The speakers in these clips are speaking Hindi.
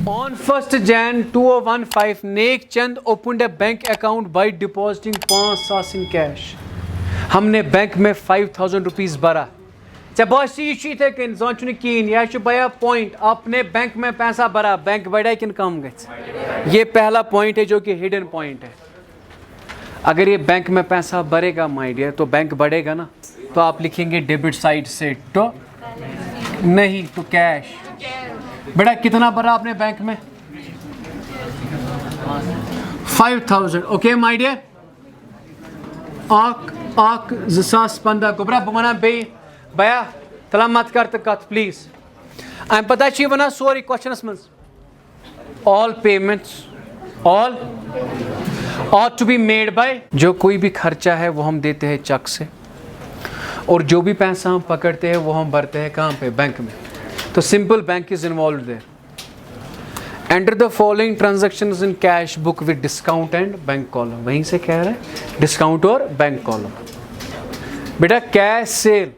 On 1st Jan 2015, neck Chand opened a bank account by depositing 5,000 in cash. हमने बैंक में 5,000 रुपीस भरा। जब बस ये थे कि इंसान कीन या भैया पॉइंट आपने बैंक में पैसा भरा, बैंक बढ़ा कि कम गए। ये पहला पॉइंट है जो कि हिडन पॉइंट है। अगर ये बैंक में पैसा भरेगा माय डियर तो बैंक बढ़ेगा ना, तो आप लिखेंगे डेबिट साइड से तो नहीं तो कैश। बेटा कितना भरा आपने बैंक में? 5,000। ओके माय डियर, आक 2015 को बरा बना बे भैया तला मत कर कत प्लीज। आम पता वन सोरी क्वेश्चनस मज all payments all ought to be made by, जो कोई भी खर्चा है वो हम देते हैं चेक से, और जो भी पैसा हम पकड़ते हैं वो हम भरते हैं कहाँ पे? बैंक में। तो simple bank is involve there. Enter the following transactions in cash book with discount and bank column. वहीं से कह रहे हैं डिस्काउंट और बैंक कॉलम। बेटा कैश सेल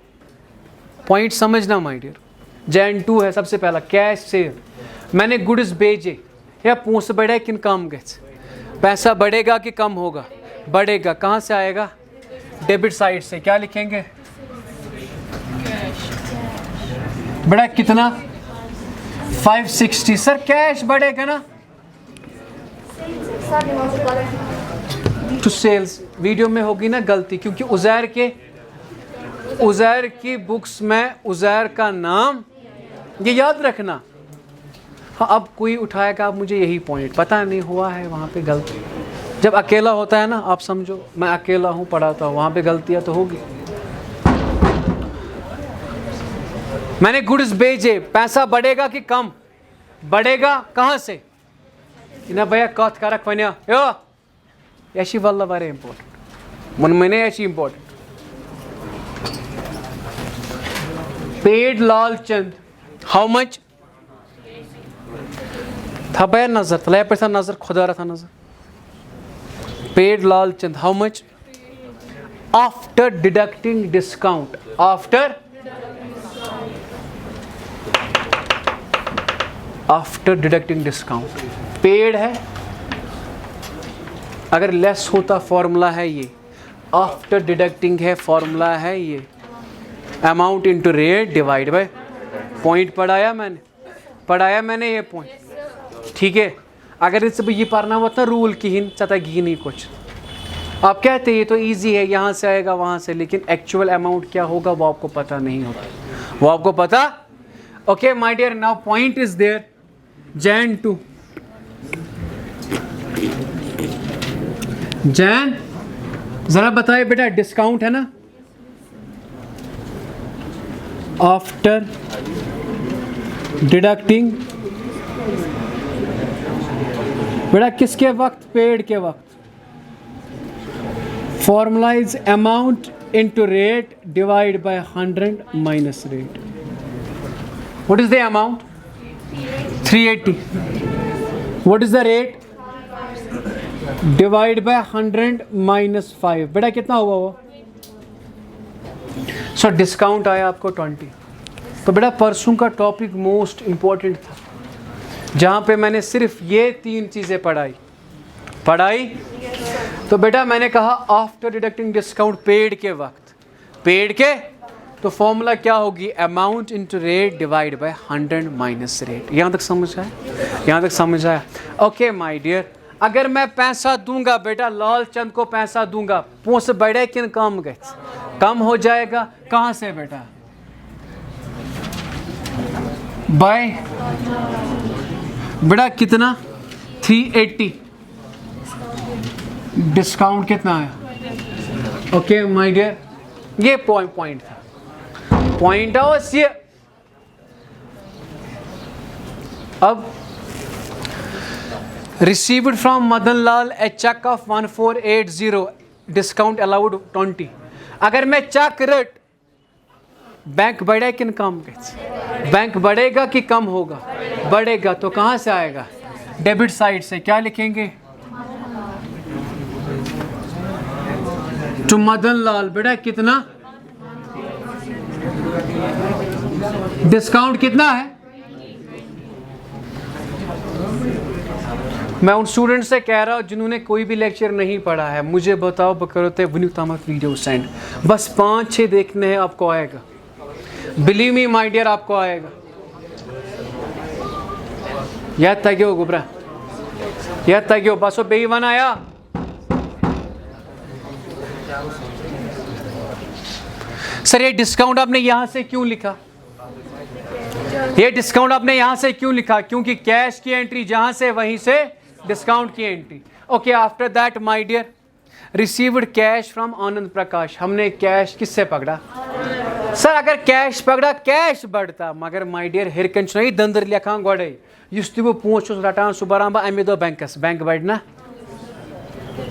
पॉइंट समझना माय डियर, Jan 2 है सबसे पहला कैश सेल। मैंने गुड्स भेजे या पूछ बढ़े किन काम गए, पैसा बढ़ेगा कि कम होगा? बढ़ेगा। कहाँ से आएगा? डेबिट साइड से। क्या लिखेंगे? बड़ा कितना? 560। सर कैश बढ़ेगा ना टू सेल्स। वीडियो में होगी ना गलती, क्योंकि उज़ैर की बुक्स में उज़ैर का नाम, ये याद रखना। हाँ अब कोई उठाएगा, आप मुझे यही पॉइंट पता नहीं हुआ है वहाँ पे गलती। जब अकेला होता है ना, आप समझो मैं अकेला हूँ पढ़ाता हूँ, वहाँ पे गलतियाँ तो होगी। मैंने गुड्स भेजे, पैसा बढ़ेगा कि कम? बढ़ेगा। कहाँ से? ना भैया कथ करक वन यो यह वल्ला वारे इम्पोर्टेंट मन मैंने यह important. Paid Lal Chand how much था भैया? नजर तला पे नजर खुदा रहा था नजर। Paid Lal Chand how much after deducting discount. After deducting discount paid है। अगर लेस होता फॉर्मूला है ये, आफ्टर डिडक्टिंग है फॉर्मूला है ये, amount into rate divide by point. पढ़ाया मैंने ये पॉइंट, ठीक है। अगर इससे ये पढ़ना होता रूल की हिन चता घी नहीं कुछ, आप कहते ये तो इजी है, यहाँ से आएगा वहाँ से, लेकिन एक्चुअल अमाउंट क्या होगा वो आपको पता नहीं होता, वो आपको पता। Okay my dear, now point is there. Jan 2 Jan जरा बताइए बेटा, डिस्काउंट है ना आफ्टर डिडक्टिंग। बेटा किसके वक्त? पेड के वक्त। Formula is amount into rate divide by 100 minus rate. What is the amount? 380. What is the rate? Divide by 100 minus 5। बेटा कितना हुआ वो? सो डिस्काउंट आया आपको 20। तो बेटा परसों का टॉपिक मोस्ट इंपॉर्टेंट था, जहाँ पे मैंने सिर्फ ये 3 चीज़ें पढ़ाई। तो बेटा मैंने कहा आफ्टर डिडक्टिंग डिस्काउंट पेड के वक्त, पेड के तो फॉर्मूला क्या होगी? Amount into rate divide by 100 minus rate. यहाँ तक समझ आया? यहाँ तक समझ आया? ओके माय डियर, अगर मैं पैसा दूंगा बेटा, लाल चंद को पैसा दूंगा, पूछ बढ़े कि कम गए? कम हो जाएगा। कहाँ से बेटा? बाय बेटा कितना? 380। डिस्काउंट कितना आया? ओके माय डियर, ये पॉइंट था। पॉइंट अवश्य। अब received from Madan Lal a cheque of 1480, discount allowed 20। अगर मैं चेक रेट, बैंक बढ़े कि कम? बैंक बढ़ेगा कि कम होगा? बढ़ेगा। तो कहाँ से आएगा? डेबिट साइड से। क्या लिखेंगे? टू मदन लाल। बेटा कितना? डिस्काउंट कितना है? मैं उन स्टूडेंट से कह रहा हूँ जिन्होंने कोई भी लेक्चर नहीं पढ़ा है, मुझे बताओ बकरते वन्यू तामत वीडियो सेंड, बस 5-6 देखने हैं, आपको आएगा। बिलीव मी माय डियर, आपको आएगा। याद तग्यो गुबरा, याद तग्यो, बस बेईवन आया। सर ये डिस्काउंट आपने यहां से क्यों लिखा? ये डिस्काउंट आपने यहां से क्यों लिखा? क्योंकि कैश की एंट्री जहां से वहीं से डिस्काउंट की entry. Okay, after that my dear, received cash from Anand Prakash. हमने कैश किससे पकड़ा? सर अगर कैश पकड़ा कैश बढ़ता, मगर माय डियर हिरकन नहीं दंदर लिखा गोड़े युस वो पोच रटान सह बरान बह अमे दो बैंकस, बैंक बढ़ना।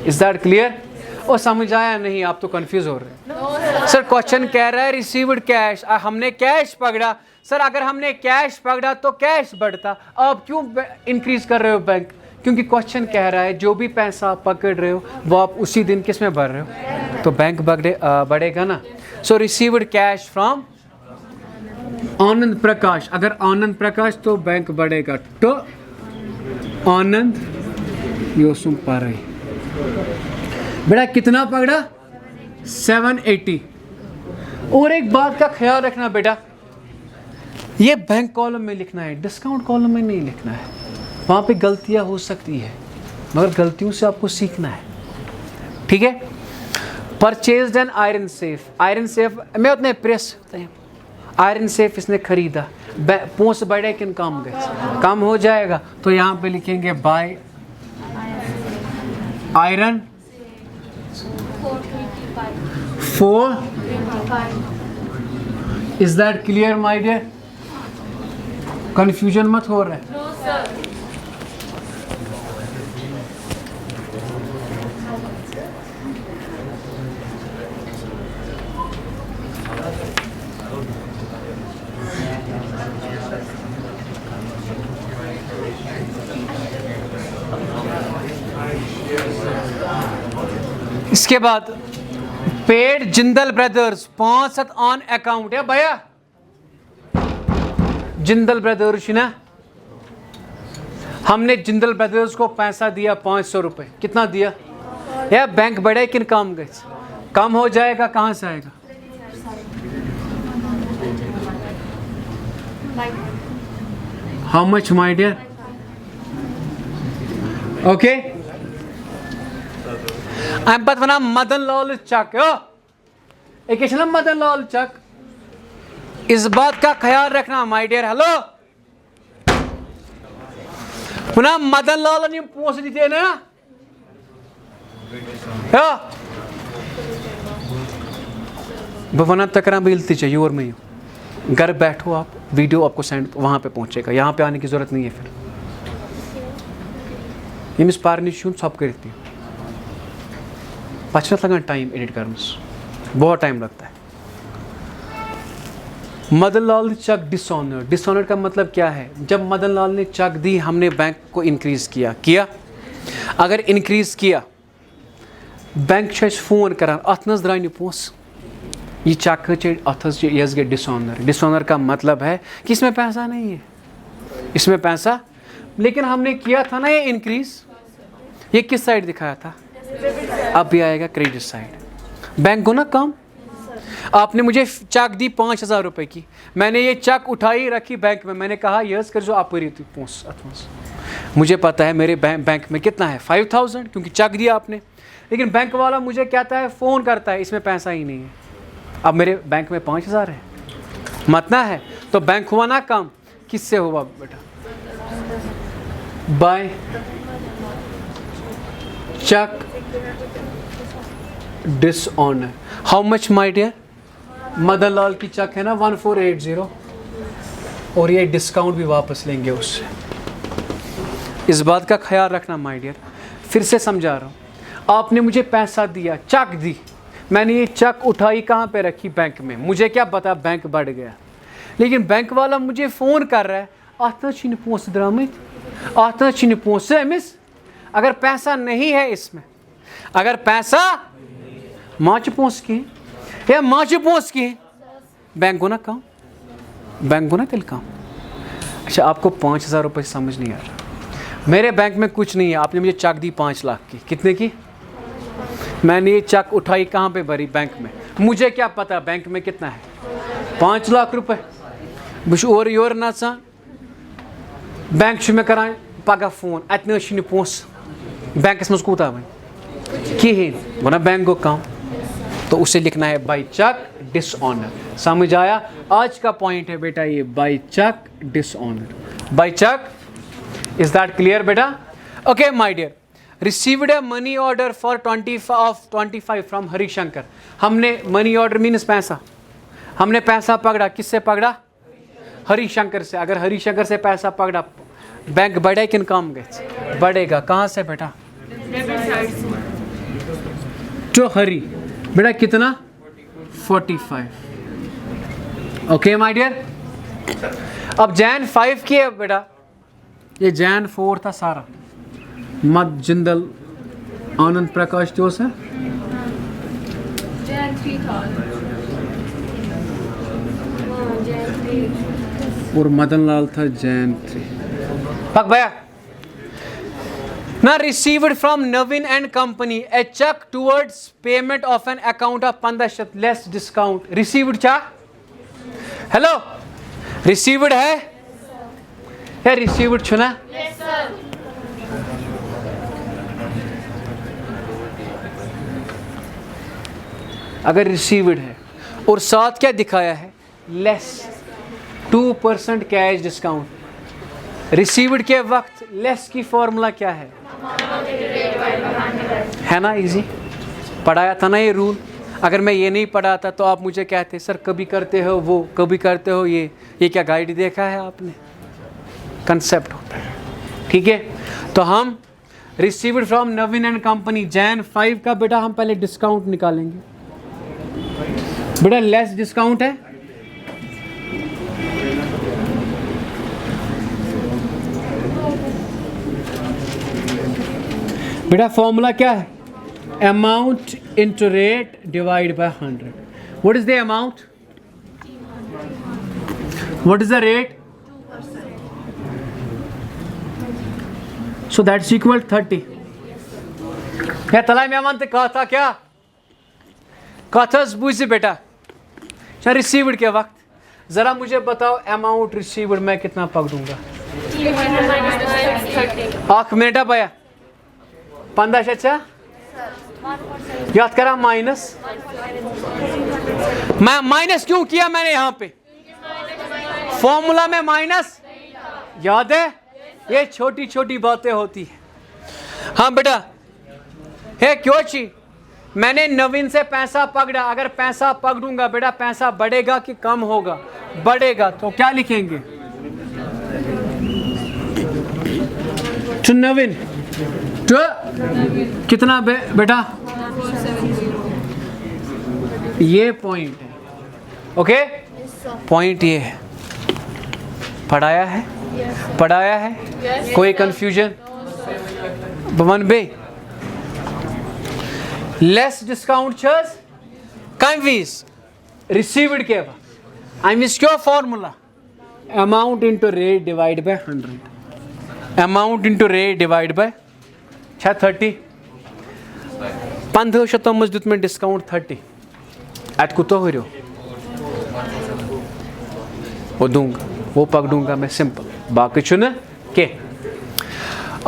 Is that clear? और समझ आया नहीं? आप तो कंफ्यूज हो रहे। सर क्वेश्चन कह रहा है रिसीव्ड कैश, हमने कैश पकड़ा। सर अगर हमने कैश पकड़ा तो कैश बढ़ता, आप क्यों इंक्रीज कर रहे हो बैंक? क्योंकि क्वेश्चन कह रहा है जो भी पैसा आप पकड़ रहे हो वो आप उसी दिन किस में भर रहे हो, तो बैंक बढ़ेगा ना। सो रिसीव्ड कैश फ्रॉम आनंद प्रकाश, अगर आनंद प्रकाश तो बैंक बढ़ेगा, तो आनंद योसुम पाराई बेटा कितना पकड़ा? 780। और एक बात का ख्याल रखना बेटा, ये बैंक कॉलम में लिखना है, डिस्काउंट कॉलम में नहीं लिखना है। वहाँ पे गलतियाँ हो सकती है, मगर गलतियों से आपको सीखना है, ठीक है। Purchased an iron safe, iron safe मैं उतने प्रेस आयरन सेफ इसने खरीदा, पोस बढ़े किन कम गए? कम हो जाएगा, तो यहाँ पे लिखेंगे by iron 4। Is that clear my dear? Confusion मत हो रहा है? इसके बाद paid Jindal brothers 5 on account है भैया, जिंदल ब्रदर्स ना, हमने जिंदल ब्रदर्स को पैसा दिया 500 रुपए। कितना दिया? या बैंक बढ़े किन कम गए? कम हो जाएगा, कहां से आएगा? How much my dear? Okay, I'm but when Madan Lal cheque, एक ना मदन लाल चक, इस बात का ख्याल रखना माय डियर। हेलो, पुनः मदन लाल ने पोस्ट दीते ना, बना तकरा मिलती चाहिए और मैं घर बैठो, आप वीडियो आपको सेंड वहां पे पहुंचेगा, यहाँ पे आने की जरूरत नहीं है। फिर यमिस पारनी सब करती पचना लगा टाइम एडिट करने, बहुत टाइम लगता है। मदन लाल चक डिसऑनर, डिसऑनर का मतलब क्या है? जब मदन लाल ने चक दी, हमने बैंक को इंक्रीज किया। अगर इंक्रीज किया, बैंक फोन करान अथ नज द्राय पोस, ये चक अथ गए डिसऑनर। डिसऑनर का मतलब है कि इसमें पैसा नहीं है, इसमें पैसा, लेकिन हमने किया था ना ये इंक्रीज। ये किस साइड दिखाया था? अब भी आएगा क्रेडिट साइड। बैंक को ना कम, आपने मुझे चक दी 5000 रुपए की, मैंने ये चक उठाई रखी बैंक में, मैंने कहा यस कर जो आप मुझे पता है मेरे बैंक में कितना है 5000, क्योंकि चक दिया आपने। लेकिन बैंक वाला मुझे कहता है, फ़ोन करता है, इसमें पैसा ही नहीं है। अब मेरे बैंक में 5000 है, मतना है, तो बैंक हुआ ना कम। किससे हुआ बेटा? By cheque dishonour. How much my dear? Madan Lal की चक है ना 1480, और ये डिस्काउंट भी वापस लेंगे उससे। इस बात का ख्याल रखना माय डियर। फिर से समझा रहा हूँ, आपने मुझे पैसा दिया, चक दी, मैंने ये चक उठाई, कहाँ पे रखी? बैंक में। मुझे क्या पता बैंक बढ़ गया, लेकिन बैंक वाला मुझे फ़ोन कर रहा है, आता छिन पोस द्रामित, आता छिन पोस अमिस। अगर पैसा नहीं है इसमें, अगर पैसा माच पोस की या माच पोस की, बैंक को ना कम, बैंक को ना तिल कम। अच्छा, आपको 5000 रुपये समझ नहीं आ रहा, मेरे बैंक में कुछ नहीं है, आपने मुझे चेक दी 5 लाख की, कितने की? मैंने ये चेक उठाई, कहाँ पे भरी? बैंक में। मुझे क्या पता बैंक में कितना है? 5 लाख रुपए। बस और योर नचान बैंक में करान पगह फोन, अतन पोस बैंकस मज कूता वन कहें वना बैंक गो कम, तो उसे लिखना है बाई चेक डिसऑनर। समझ आया? आज का पॉइंट है बेटा ये, by cheque dishonour, by cheque. Is that clear बेटा? Okay my dear, received a money order for 25 from Harishankar. हमने मनी ऑर्डर मीन्स पैसा, हमने पैसा पकड़ा, किससे पकड़ा? हरिशंकर से। अगर हरिशंकर से पैसा पकड़ा, बैंक बढ़े कि कम गए? बढ़ेगा। कहाँ से बेटा? तो हरी बेटा कितना? 45। Okay my dear. अब जैन 5 की है बेटा, ये जैन 4 था सारा। मत जिंदल आनंद प्रकाश जो है और मदन लाल था जैन 3। पक भैया ना, received from Naveen and company a cheque towards payment of an account of 15% less discount. Received क्या? हेलो, रिसीव्ड है या रिसीव्ड छुना? yes, अगर रिसीव्ड है और साथ क्या दिखाया है? Less 2% cash discount. रिसीव्ड के वक्त लेस की फॉर्मूला क्या है ना? इजी पढ़ाया था ना ये रूल। अगर मैं ये नहीं पढ़ाता तो आप मुझे कहते सर कभी करते हो वो, कभी करते हो ये क्या गाइड देखा है आपने? कंसेप्ट होता है, ठीक है। तो हम received from Naveen and company Jain 5 का बेटा हम पहले डिस्काउंट निकालेंगे। बेटा लेस डिस्काउंट है, बेटा फॉर्मूला क्या है? Amount into rate divide by 100। What is the amount? What is the rate? So that's equal 30। क्या तलाई मेहमान ते कहा था क्या? कथस बुझ बेटा रिसीव्ड के वक्त जरा मुझे बताओ अमाउंट रिसीव्ड मैं कितना पकड़ूंगा? 1 मिनट भैया 15 याद करा माइनस। मैं माइनस क्यों किया मैंने यहाँ पे? फॉर्मूला में माइनस याद है? ये छोटी छोटी बातें होती है। हाँ बेटा है क्यों ची? मैंने नवीन से पैसा पकड़ा, अगर पैसा पकड़ूंगा बेटा पैसा बढ़ेगा कि कम होगा? बढ़ेगा। तो क्या लिखेंगे? टू नवीन, टू कितना बेटा? ये पॉइंट है। ओके पॉइंट ये है। पढ़ाया है? पढ़ाया है? कोई कंफ्यूजन? भवन बे लेस डिस्काउंट छस कमीज रिसीव्ड के अमिस क्यों formula? Amount into rate divide by 100। Amount into rate divide by 30। 1500 मज दुत में डिस्काउंट 30 अत कुतो हो वो दूंगा, वो पकड़ूंगा मैं सिंपल, बाकी चुन के।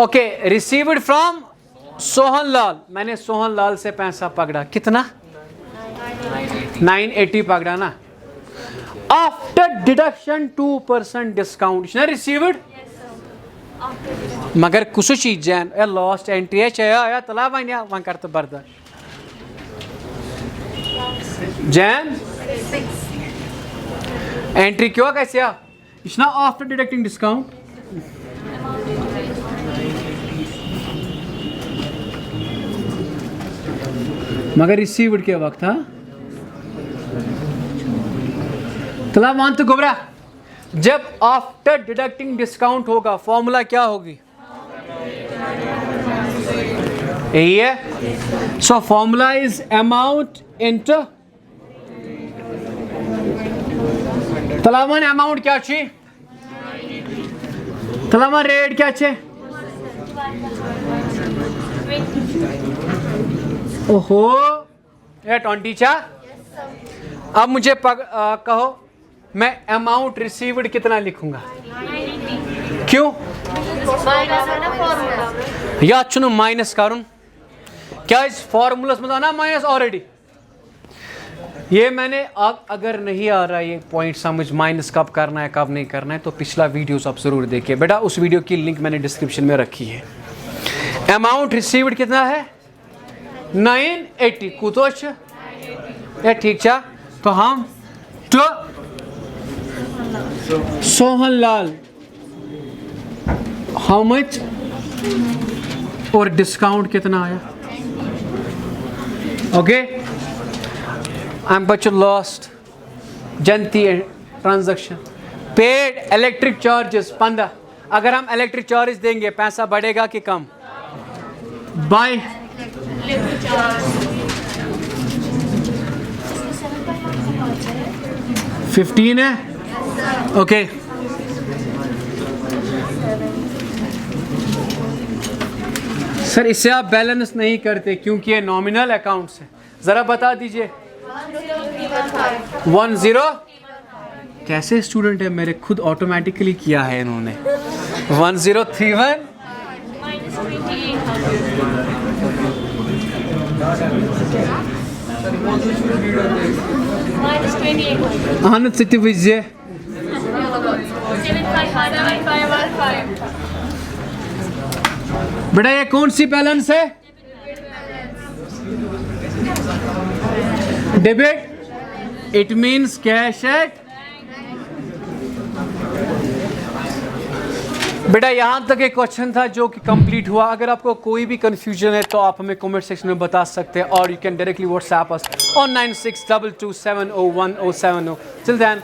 Okay received from Sohan Lal, मैंने सोहन लाल से पैसा पकड़ा, कितना? 980 पकड़ा ना। After deduction 2% discount received. मगर कुछ चीज जैन लास्ट एंट्री है तला वन कर तो बर्दाश्त जैन एंट्री क्यों कैसे इतना आफ्टर डिडक्टिंग डिस्काउंट। मगर रिसीव्ड के वक्त हाँ तला मान तो गोबरा जब आफ्टर डिडक्टिंग डिस्काउंट होगा फॉर्मूला क्या होगी? यही है। So formula is amount into तलावन अमाउंट क्या छी? तलावन रेट क्या छे? ओहो ये 20 चा। अब मुझे कहो मैं अमाउंट रिसीव्ड कितना लिखूंगा? क्यों या चुनो माइनस करूँ? क्या इस फॉर्मूलस में ना माइनस ऑलरेडी? ये मैंने अगर नहीं आ रहा ये पॉइंट समझ माइनस कब करना है कब नहीं करना है तो पिछला वीडियोस आप जरूर देखिए बेटा, उस वीडियो की लिंक मैंने डिस्क्रिप्शन में रखी है। अमाउंट रिसीव्ड कितना है? 980 कुतोच ये ठीक चा। तो हम तो सोहन लाल हाउ मच और डिस्काउंट कितना आया? ओके आई एम बच्चों लॉस्ट जनती ट्रांजैक्शन पेड इलेक्ट्रिक चार्जेस 15। अगर हम इलेक्ट्रिक चार्ज देंगे पैसा बढ़ेगा कि कम? बाय 15 है। ओके सर इससे आप बैलेंस नहीं करते क्योंकि ये नॉमिनल अकाउंट्स है। जरा बता दीजिए 10 कैसे स्टूडेंट है मेरे, खुद ऑटोमेटिकली किया है इन्होंने। 1031 आनंद सिटी विजय बेटा ये कौन सी बैलेंस है? Debit it means cash at. बेटा यहाँ तक एक क्वेश्चन था जो कि कंप्लीट हुआ। अगर आपको कोई भी कंफ्यूजन है तो आप हमें कमेंट सेक्शन में बता सकते हैं और you can directly WhatsApp us on 9622701070। Till then